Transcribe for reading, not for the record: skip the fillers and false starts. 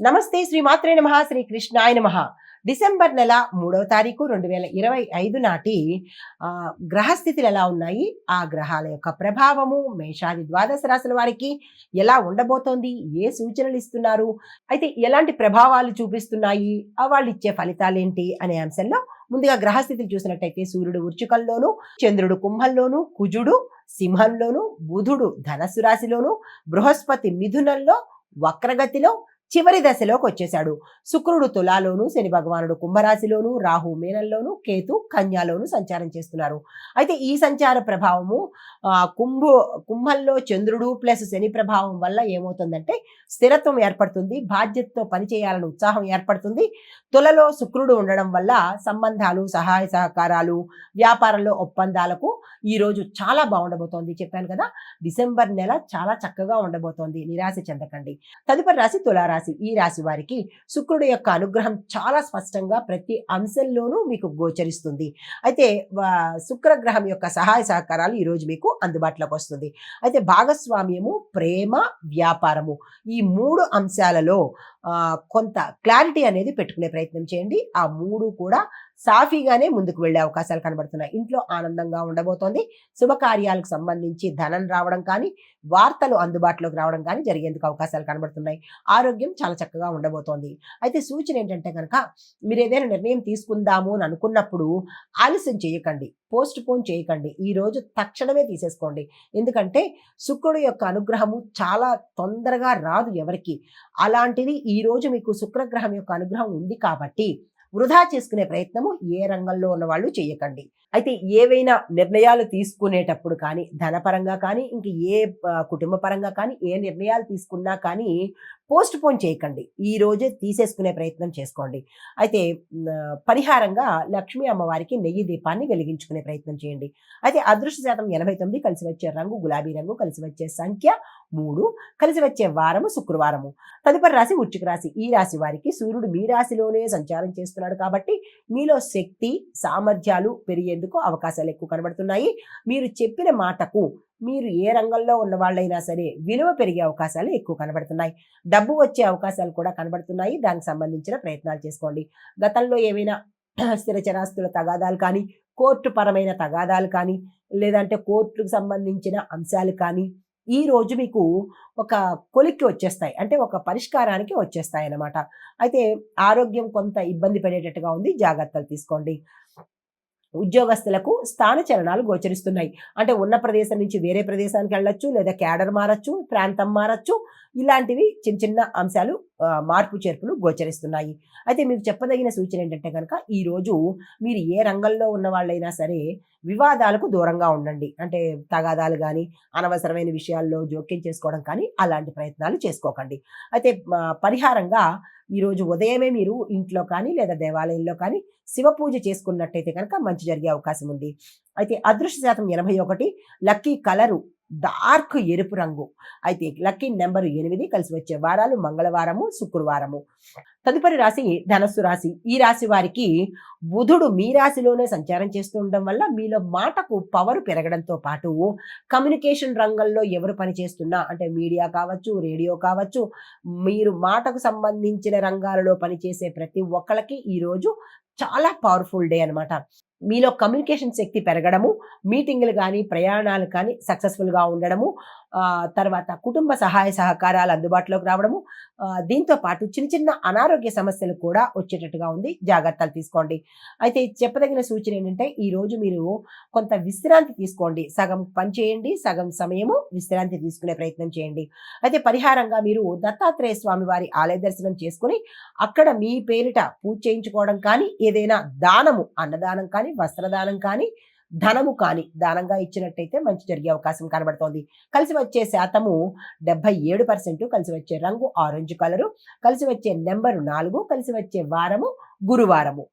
నమస్తే శ్రీ మాత్రే నమః శ్రీ కృష్ణాయ నమః. డిసెంబర్ నెల 3వ తారీఖు 2025 నాటి గ్రహస్థితులు ఎలా ఉన్నాయి, ఆ గ్రహాల యొక్క ప్రభావము మేషాది ద్వాదశ రాశుల వారికి ఎలా ఉండబోతోంది, ఏ సూచనలు ఇస్తున్నారు, అయితే ఎలాంటి ప్రభావాలు చూపిస్తున్నాయి, వాళ్ళు ఇచ్చే ఫలితాలేంటి అనే అంశంలో ముందుగా గ్రహస్థితులు చూసినట్టయితే సూర్యుడు వృశ్చికంలోను, చంద్రుడు కుంభంలోను, కుజుడు సింహంలోను, బుధుడు ధనస్సు రాశిలోను, బృహస్పతి మిథునంలో వక్రగతిలో చివరి దశలోకి వచ్చేశాడు. శుక్రుడు తులాలోను, శని భగవానుడు కుంభరాశిలోను, రాహు మీనంలోను, కేతు కన్యాలోను సంచారం చేస్తున్నారు. అయితే ఈ సంచార ప్రభావము కుంభంలో చంద్రుడు ప్లస్ శని ప్రభావం వల్ల ఏమవుతుందంటే స్థిరత్వం ఏర్పడుతుంది, బాధ్యతతో పనిచేయాలని ఉత్సాహం ఏర్పడుతుంది. తులలో శుక్రుడు ఉండడం వల్ల సంబంధాలు, సహాయ సహకారాలు, వ్యాపారంలో ఒప్పందాలకు ఈరోజు చాలా బాగుండబోతోంది. చెప్పాను కదా, డిసెంబర్ నెల చాలా చక్కగా ఉండబోతోంది, నిరాశ చెందకండి. తదుపరి రాశి తులారాశి. ఈ రాశి వారికి శుక్రుడు యొక్క అనుగ్రహం చాలా స్పష్టంగా ప్రతి అంశంలోనూ మీకు గోచరిస్తుంది. అయితే శుక్రగ్రహం యొక్క సహాయ సహకారాలు ఈరోజు మీకు అందుబాటులోకి వస్తుంది. అయితే భాగస్వామ్యము, ప్రేమ, వ్యాపారము ఈ 3 అంశాలలో కొంత క్లారిటీ అనేది పెట్టుకునే ప్రయత్నం చేయండి. ఆ 3 కూడా సాఫీగానే ముందుకు వెళ్లే అవకాశాలు కనబడుతున్నాయి. ఇంట్లో ఆనందంగా ఉండబోతోంది. శుభకార్యాలకు సంబంధించి ధనం రావడం కానీ, వార్తలు అందుబాటులోకి రావడం కానీ జరిగేందుకు అవకాశాలు కనబడుతున్నాయి. ఆరోగ్యం చాలా చక్కగా ఉండబోతోంది. అయితే సూచన ఏంటంటే కనుక, మీరు ఏదైనా నిర్ణయం తీసుకుందాము అని అనుకున్నప్పుడు ఆలస్యం చేయకండి, పోస్ట్ పోన్ చేయకండి. ఈ రోజు తక్షణమే తీసేసుకోండి. ఎందుకంటే శుక్రుడు యొక్క అనుగ్రహము చాలా తొందరగా రాదు ఎవరికి. అలాంటిది ఈ రోజు మీకు శుక్రగ్రహం యొక్క అనుగ్రహం ఉంది కాబట్టి వృధా చేసుకునే ప్రయత్నము ఏ రంగంలో ఉన్న వాళ్ళు చేయకండి. అయితే ఏవైనా నిర్ణయాలు తీసుకునేటప్పుడు కానీ, ధనపరంగా కానీ, ఇంక ఏ కుటుంబ పరంగా కానీ ఏ నిర్ణయాలు తీసుకున్నా కానీ పోస్ట్ పోన్ చేయకండి. ఈ రోజే తీసేసుకునే ప్రయత్నం చేసుకోండి. అయితే పరిహారంగా లక్ష్మీ అమ్మవారికి నెయ్యి దీపాన్ని వెలిగించుకునే ప్రయత్నం చేయండి. అయితే అదృష్ట శాతం 89, కలిసి వచ్చే రంగు గులాబీ రంగు, కలిసి వచ్చే సంఖ్య 3, కలిసి వచ్చే వారము శుక్రవారము. తదుపరి రాశి వృశ్చిక రాశి. ఈ రాశి వారికి సూర్యుడు మీ రాశిలోనే సంచారం చేస్తున్నాడు కాబట్టి మీలో శక్తి, సామర్థ్యాలు పెరిగేందుకు అవకాశాలు ఎక్కువ కనబడుతున్నాయి. మీరు చెప్పిన మాటకు మీరు ఏ రంగంలో ఉన్న వాళ్ళైనా సరే విలువ పెరిగే అవకాశాలు ఎక్కువ కనబడుతున్నాయి. డబ్బు వచ్చే అవకాశాలు కూడా కనబడుతున్నాయి. దానికి సంబంధించిన ప్రయత్నాలు చేసుకోండి. గతంలో ఏవైనా స్థిర చరాస్తుల తగాదాలు కానీ, కోర్టు పరమైన తగాదాలు కానీ, లేదంటే కోర్టుకు సంబంధించిన అంశాలు కానీ ఈ రోజు మీకు ఒక కొలిక్కి వచ్చేస్తాయి, అంటే ఒక పరిష్కారానికి వచ్చేస్తాయి అన్నమాట. అయితే ఆరోగ్యం కొంత ఇబ్బంది పడేటట్టుగా ఉంది, జాగ్రత్తలు తీసుకోండి. ఉద్యోగస్తులకు స్థాన చలనాలు గోచరిస్తున్నాయి. అంటే ఉన్న ప్రదేశం నుంచి వేరే ప్రదేశానికి వెళ్ళొచ్చు, లేదా క్యాడర్ మారచ్చు, ప్రాంతం మారచ్చు. ఇలాంటివి చిన్న చిన్న అంశాలు మార్పు చేర్పులు గోచరిస్తున్నాయి. అయితే మీకు చెప్పదగిన సూచన ఏంటంటే కనుక, ఈరోజు మీరు ఏ రంగంలో ఉన్న వాళ్ళైనా సరే వివాదాలకు దూరంగా ఉండండి. అంటే తగాదాలు కానీ, అనవసరమైన విషయాల్లో జోక్యం చేసుకోవడం కానీ అలాంటి ప్రయత్నాలు చేసుకోకండి. అయితే పరిహారంగా ఈరోజు ఉదయమే మీరు ఇంట్లో కానీ లేదా దేవాలయంలో కానీ శివ పూజ చేసుకున్నట్టయితే కనుక మంచి జరిగే అవకాశం ఉంది. అయితే అదృష్ట శాతం 81, లక్కీ కలరు డార్క్ ఎరుపు రంగు. అయితే లక్కీ నెంబర్ 8, కలిసి వచ్చే వారాలు మంగళవారము శుక్రవారము. తదుపరి రాశి ధనస్సు రాశి. ఈ రాశి వారికి బుధుడు మీ రాశిలోనే సంచారం చేస్తూ ఉండడం వల్ల మీలో మాటకు పవర్ పెరగడంతో పాటు కమ్యూనికేషన్ రంగంలో ఎవరు పనిచేస్తున్నా, అంటే మీడియా కావచ్చు, రేడియో కావచ్చు, మీరు మాటకు సంబంధించిన రంగాలలో పనిచేసే ప్రతి ఒక్కళ్ళకి ఈరోజు చాలా పవర్ఫుల్ డే అనమాట. మీలో కమ్యూనికేషన్ శక్తి పెరగడము, మీటింగులు కానీ, ప్రయాణాలు కానీ సక్సెస్ఫుల్గా ఉండడము, తర్వాత కుటుంబ సహాయ సహకారాలు అందుబాటులోకి రావడము, దీంతో పాటు చిన్న చిన్న అనారోగ్య సమస్యలు కూడా వచ్చేటట్టుగా ఉంది. జాగ్రత్తలు తీసుకోండి. అయితే చెప్పదగిన సూచన ఏంటంటే, ఈరోజు మీరు కొంత విశ్రాంతి తీసుకోండి. సగం పని చేయండి, సగం సమయము విశ్రాంతి తీసుకునే ప్రయత్నం చేయండి. అయితే పరిహారంగా మీరు దత్తాత్రేయ స్వామి వారి ఆలయ దర్శనం చేసుకుని అక్కడ మీ పేరిట పూజ చేయించుకోవడం కానీ, ఏదైనా దానము, అన్నదానం కానీ, వస్త్రదానం కానీ, ధనము కానీ దానంగా ఇచ్చినట్టయితే మంచి జరిగే అవకాశం కనబడుతోంది. కలిసి వచ్చే శాతము 77%, కలిసి వచ్చే రంగు ఆరెంజ్ కలరు, కలిసి వచ్చే నెంబరు 4, కలిసి వచ్చే వారము గురువారము.